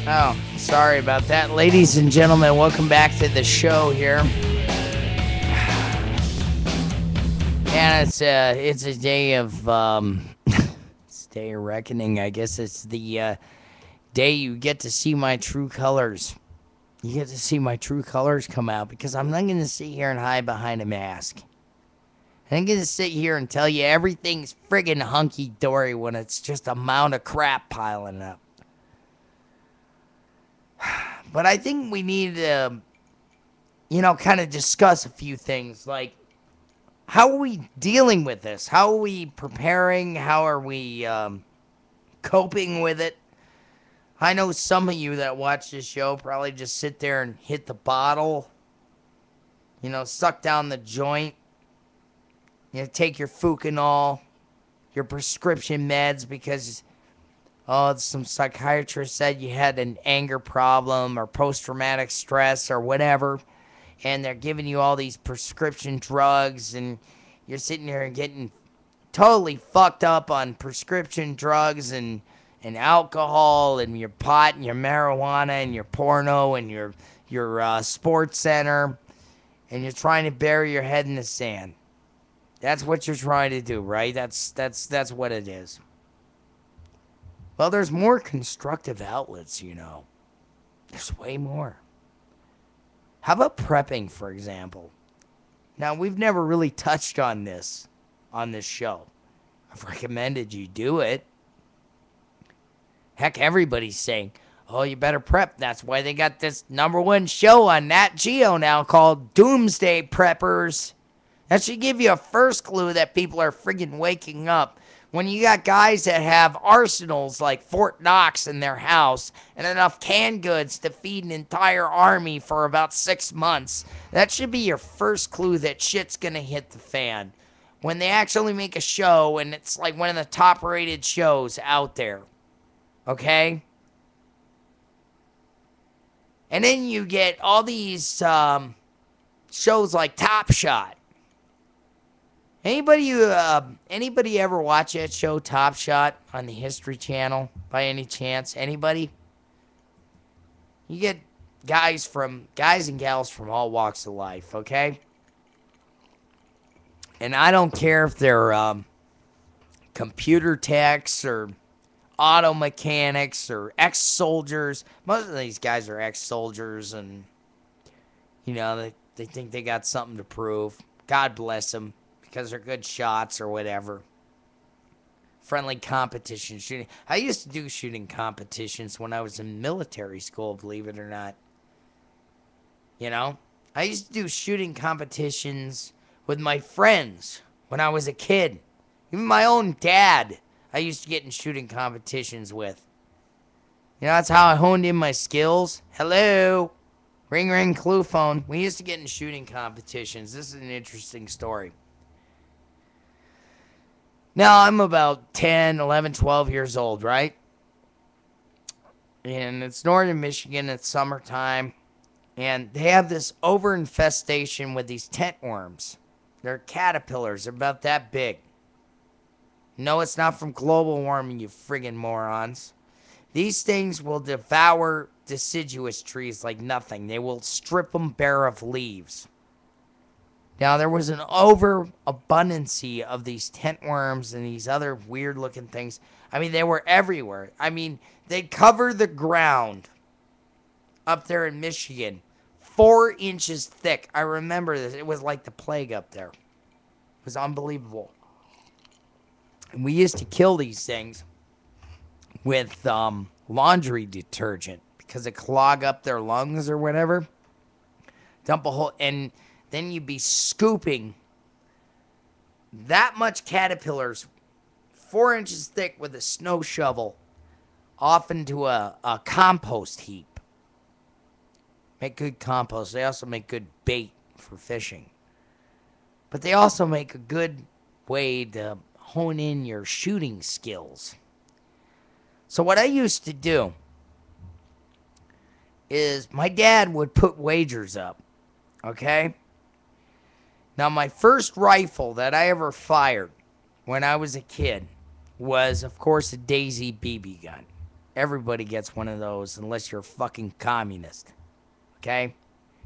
Oh, sorry about that. Ladies and gentlemen, welcome back to the show here. And it's a day of it's a day of reckoning. I guess it's the day you get to see my true colors. You get to see my true colors come out because I'm not going to sit here and hide behind a mask. I'm going to sit here and tell you everything's friggin' hunky-dory when it's just a mound of crap piling up. But I think we need to, kind of discuss a few things. Like, how are we dealing with this? How are we preparing? How are we coping with it? I know some of you that watch this show probably just sit there and hit the bottle, suck down the joint, take your Fucanol, your prescription meds because some psychiatrist said you had an anger problem or post-traumatic stress or whatever, and they're giving you all these prescription drugs, and you're sitting there and getting totally fucked up on prescription drugs and alcohol and your pot and your marijuana and your porno and your sports center, and you're trying to bury your head in the sand. That's what you're trying to do, right? That's what it is. Well, there's more constructive outlets, There's way more. How about prepping, for example? Now, we've never really touched on this show. I've recommended you do it. Heck, everybody's saying, oh, you better prep. That's why they got this #1 show on Nat Geo now called Doomsday Preppers. That should give you a first clue that people are friggin' waking up. When you got guys that have arsenals like Fort Knox in their house and enough canned goods to feed an entire army for about 6 months, that should be your first clue that shit's gonna hit the fan. When they actually make a show and it's like one of the top rated shows out there. Okay? And then you get all these shows like Top Shot. Anybody ever watch that show, Top Shot, on the History Channel, by any chance? Anybody? You get guys and gals from all walks of life, okay? And I don't care if they're computer techs or auto mechanics or ex-soldiers. Most of these guys are ex-soldiers, and, they think they got something to prove. God bless them. Because they're good shots or whatever. Friendly competition shooting. I used to do shooting competitions when I was in military school, believe it or not. I used to do shooting competitions with my friends when I was a kid. Even my own dad, I used to get in shooting competitions with. That's how I honed in my skills. Hello. Ring, ring, clue phone. We used to get in shooting competitions. This is an interesting story. Now, I'm about 10, 11, 12 years old, right? And it's northern Michigan, it's summertime, and they have this overinfestation with these tent worms. They're caterpillars, they're about that big. No, it's not from global warming, you friggin' morons. These things will devour deciduous trees like nothing. They will strip them bare of leaves. Now, there was an overabundance of these tent worms and these other weird-looking things. I mean, they were everywhere. I mean, they covered the ground up there in Michigan, 4 inches thick. I remember this. It was like the plague up there. It was unbelievable. And we used to kill these things with laundry detergent because it clogged up their lungs or whatever. Dump a whole... And then you'd be scooping that much caterpillars, 4 inches thick, with a snow shovel off into a compost heap. Make good compost. They also make good bait for fishing. But they also make a good way to hone in your shooting skills. So what I used to do is my dad would put wagers up, okay? Now, my first rifle that I ever fired when I was a kid was, of course, a Daisy BB gun. Everybody gets one of those unless you're a fucking communist. Okay?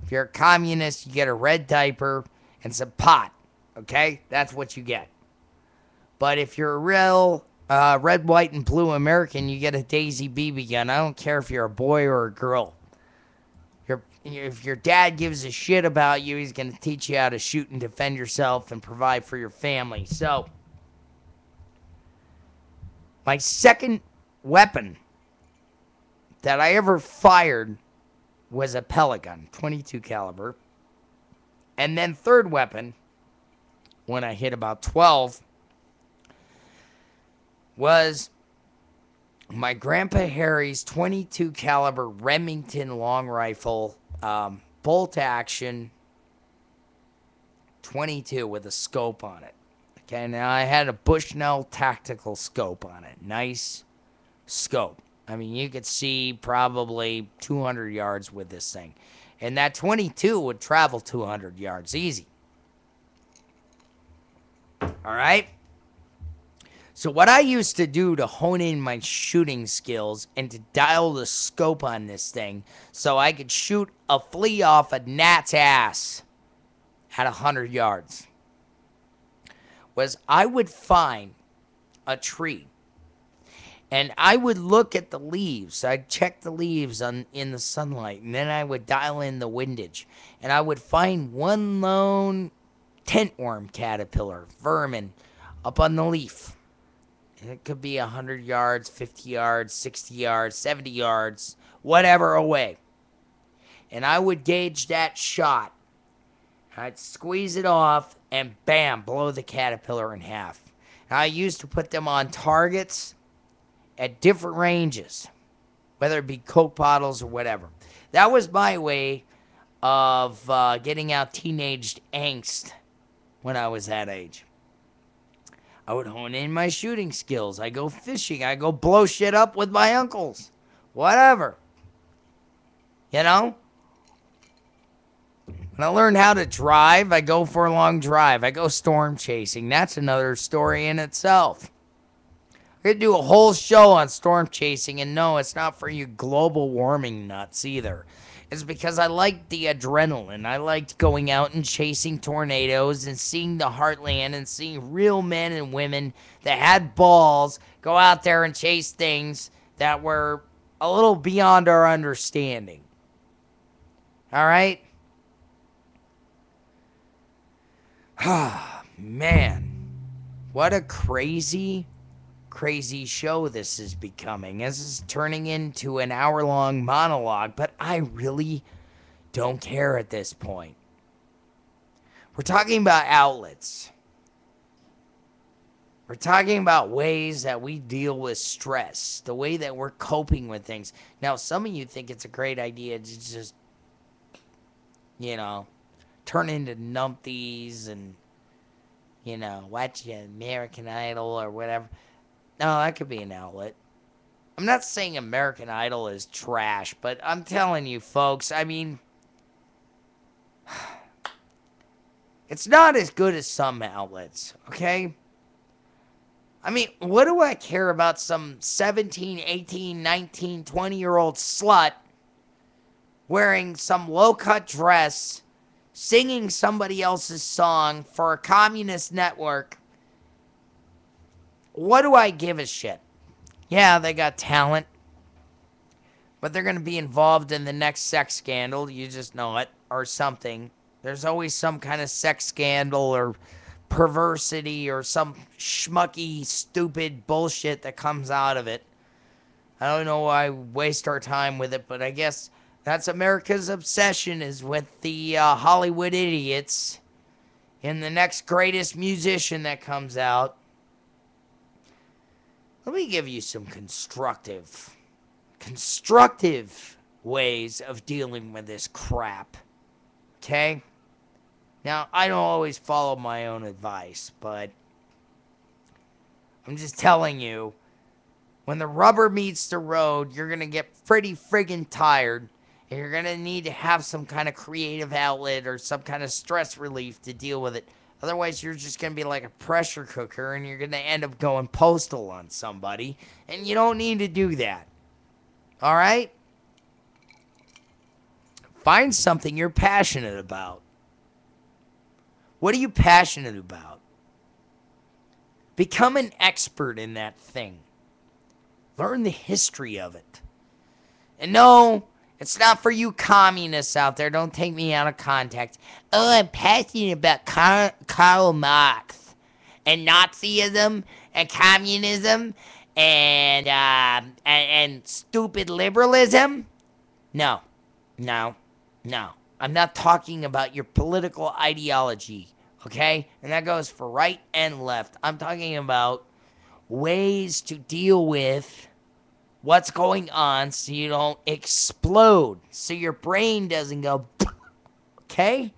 If you're a communist, you get a red diaper and some pot. Okay? That's what you get. But if you're a real red, white, and blue American, you get a Daisy BB gun. I don't care if you're a boy or a girl. If your dad gives a shit about you, he's going to teach you how to shoot and defend yourself and provide for your family. So, my second weapon that I ever fired was a pellet gun, 22 caliber. And then third weapon, when I hit about 12, was my Grandpa Harry's 22 caliber Remington long rifle, bolt action 22 with a scope on it. Okay, now I had a Bushnell tactical scope on it. Nice scope. I mean, you could see probably 200 yards with this thing. And that 22 would travel 200 yards easy. All right? So what I used to do to hone in my shooting skills and to dial the scope on this thing so I could shoot a flea off a gnat's ass at 100 yards was I would find a tree and I would look at the leaves. I'd check the leaves in the sunlight, and then I would dial in the windage, and I would find one lone tentworm caterpillar, vermin, up on the leaf. It could be 100 yards, 50 yards, 60 yards, 70 yards, whatever away. And I would gauge that shot. I'd squeeze it off and bam, blow the caterpillar in half. And I used to put them on targets at different ranges, whether it be Coke bottles or whatever. That was my way of getting out teenage angst when I was that age. I would hone in my shooting skills. I go fishing. I go blow shit up with my uncles. Whatever. You know? When I learned how to drive, I go for a long drive. I go storm chasing. That's another story in itself. We're going to do a whole show on storm chasing, and no, it's not for you global warming nuts either. It's because I liked the adrenaline. I liked going out and chasing tornadoes and seeing the heartland and seeing real men and women that had balls go out there and chase things that were a little beyond our understanding. All right? Man, what a crazy show this is becoming. This is turning into an hour-long monologue, but I really don't care at this point. We're talking about outlets. We're talking about ways that we deal with stress, the way that we're coping with things. Now, some of you think it's a great idea to just, turn into numpties and, watch American Idol or whatever. No, that could be an outlet. I'm not saying American Idol is trash, but I'm telling you, folks, I mean, it's not as good as some outlets, okay? I mean, what do I care about some 17, 18, 19, 20-year-old slut wearing some low-cut dress, singing somebody else's song for a communist network? What do I give a shit? Yeah, they got talent, but they're going to be involved in the next sex scandal. You just know it, or something. There's always some kind of sex scandal or perversity or some schmucky, stupid bullshit that comes out of it. I don't know why I waste our time with it, but I guess that's America's obsession, is with the Hollywood idiots and the next greatest musician that comes out. Let me give you some constructive ways of dealing with this crap. Okay? Now, I don't always follow my own advice, but I'm just telling you, when the rubber meets the road, you're going to get pretty friggin' tired, and you're going to need to have some kind of creative outlet or some kind of stress relief to deal with it. Otherwise, you're just going to be like a pressure cooker, and you're going to end up going postal on somebody, and you don't need to do that. All right? Find something you're passionate about. What are you passionate about? Become an expert in that thing. Learn the history of it. And no, it's not for you communists out there. Don't take me out of context. Oh, I'm passionate about Karl Marx and Nazism and communism and stupid liberalism. No, no, no. I'm not talking about your political ideology, okay? And that goes for right and left. I'm talking about ways to deal with what's going on so you don't explode, so your brain doesn't go, okay?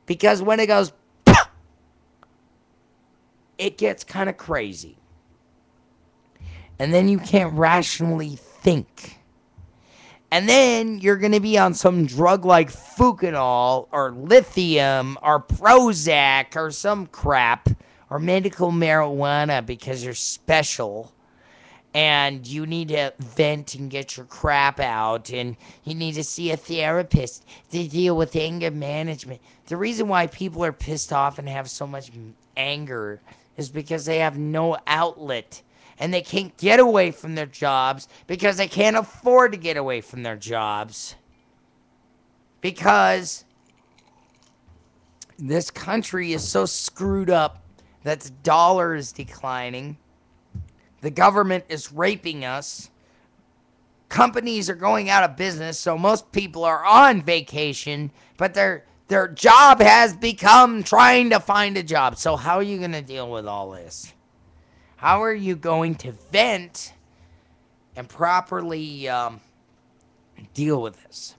Because when it goes, it gets kind of crazy. And then you can't rationally think. And then you're going to be on some drug like Fucanol or lithium or Prozac or some crap or medical marijuana because you're special. And you need to vent and get your crap out, and you need to see a therapist to deal with anger management. The reason why people are pissed off and have so much anger is because they have no outlet, and they can't get away from their jobs because they can't afford to get away from their jobs. Because this country is so screwed up that the dollar is declining. The government is raping us. Companies are going out of business, so most people are on vacation, but their job has become trying to find a job. So how are you going to deal with all this? How are you going to vent and properly deal with this?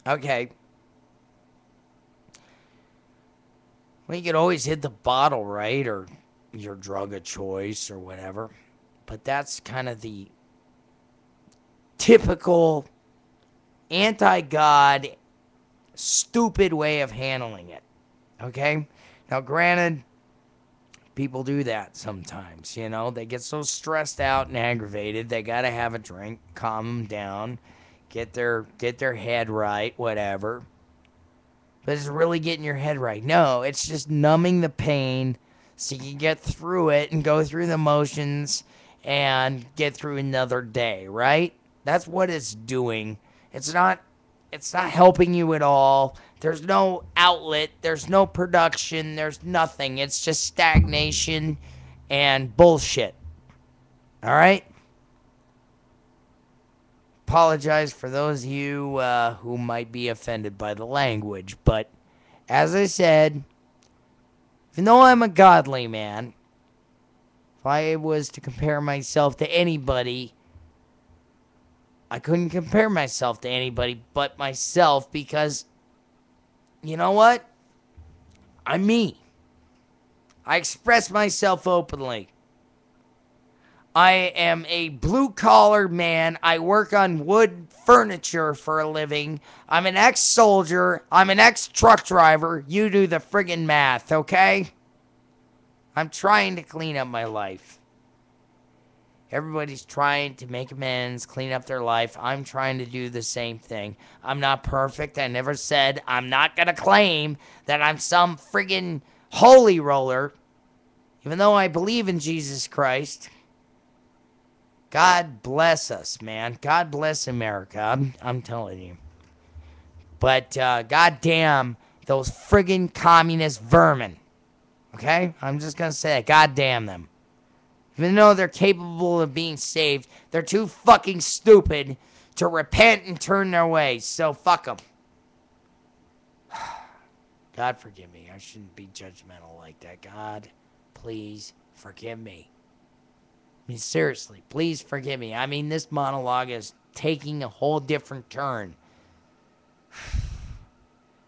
Okay. Well, you could always hit the bottle, right? Or your drug of choice or whatever. But that's kind of the typical anti-God, stupid way of handling it. Okay? Now, granted, people do that sometimes, you know? They get so stressed out and aggravated, they gotta have a drink, calm them down, get their head right, whatever. But it's really getting your head right. No, it's just numbing the pain so you can get through it and go through the motions and get through another day, right? That's what it's doing. It's not helping you at all. There's no outlet, there's no production, there's nothing. It's just stagnation and bullshit. All right? Apologize for those of you who might be offended by the language, but as I said, even though I'm a godly man, if I was to compare myself to anybody, I couldn't compare myself to anybody but myself because, you know what? I'm me. I express myself openly. I am a blue-collar man. I work on wood furniture for a living. I'm an ex-soldier. I'm an ex-truck driver. You do the friggin' math, okay? I'm trying to clean up my life. Everybody's trying to make amends, clean up their life. I'm trying to do the same thing. I'm not perfect. I never said I'm not going to claim that I'm some friggin' holy roller. Even though I believe in Jesus Christ. God bless us, man. God bless America. I'm telling you. But goddamn those friggin' communist vermin. Okay? I'm just going to say that. Goddamn them. Even though they're capable of being saved, they're too fucking stupid to repent and turn their ways. So fuck them. God forgive me. I shouldn't be judgmental like that. God, please forgive me. I mean, seriously, please forgive me. I mean, this monologue is taking a whole different turn.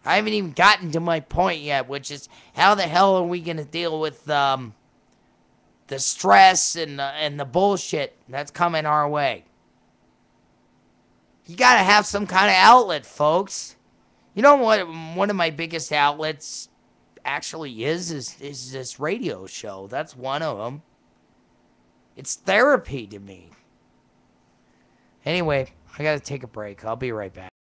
I haven't even gotten to my point yet, which is how the hell are we going to deal with the stress and the bullshit that's coming our way? You got to have some kind of outlet, folks. You know what one of my biggest outlets actually is this radio show. That's one of them. It's therapy to me. Anyway, I gotta take a break. I'll be right back.